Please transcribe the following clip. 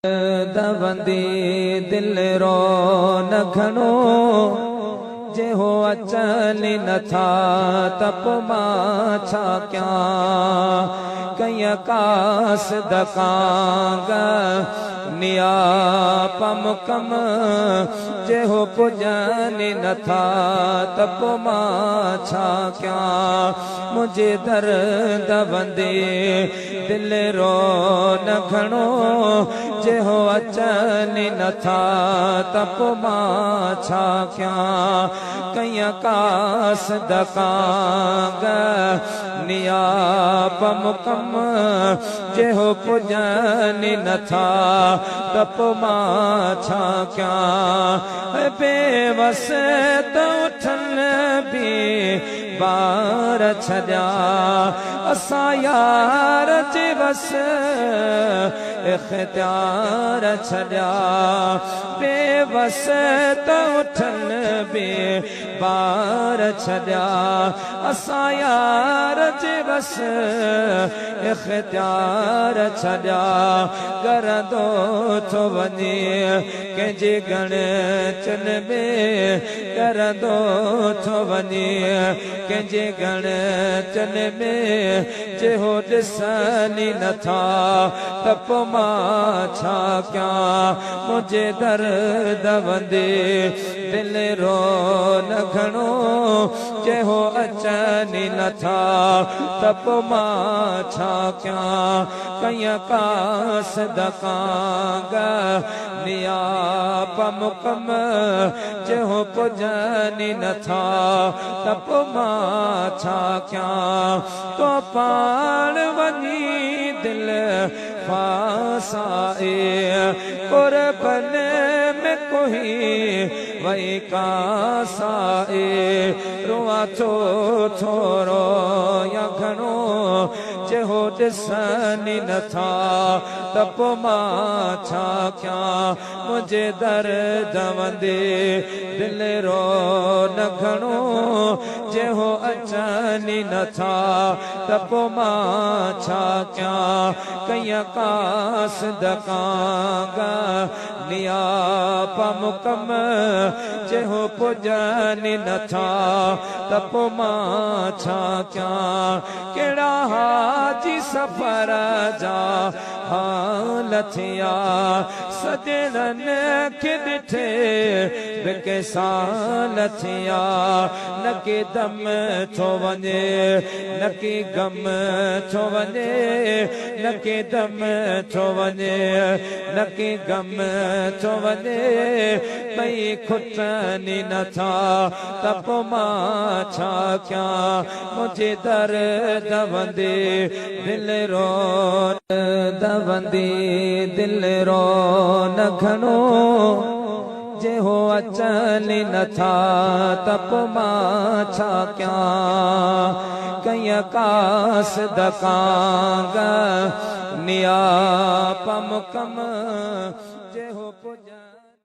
दवंदी दिल रो न घणो जे हो अचनि नथा तप मां छा कयां कई कास दकांग निया पम कम जे हो पुजनि नथा तप मां छा कयां मुझे दर्द वंदे दिल रो न घणो जे हो अचनि नथा तप मां छा कयां कई कास दकांग निया पम कम जे हो पुजनि नथा तप मां छा कयां बेवस त उठन भी बार छॾिया असां यार जे बस इख्तियार छॾिया बेवस त उठन बे बार छॾिया असां यार जे बस इख्तियार छॾिया करंदो थो वञे कंहिंजे गण चन में करंदो थो वञे कंहिंजे गण चन में जे हो ॾिसनि नथा तप मां छा कयां मुझे दर्द वंदे दिल रो न घणो जे हो अचनि नथा तप मां छा कयां कई कास दकांग निया पम कम जे हो पुजनि नथा तप मां छा कयां तो पाण वञी दिल फासाए कुर्बन में कोई वही कासाए रुआ थो थोरो या घणो जे हो ॾिसनि नथा तप मां छा कयां मुझे दर्द वंदे दिल रो न घणो जे हो अचनि नथा तप मां छा कयां कई कास दकांग निया पम कम जे हो पुजनि नथा तप मां छा कयां कहिड़ा हाजी सफ़र जा हाल थिया सजणनि खे ॾिठे बिके साल थिया न के दम थो वञे न के गम थो वञे न के दम थो वञे न के गम थो वञे पई खुटनि नथा तप मां छा कयां मुझे दर्द वंदे दिल रो दवंदी दिल रो न घणो जे हो अचनि नथा तप मां छा कयां कई कास दकांग निया पम कम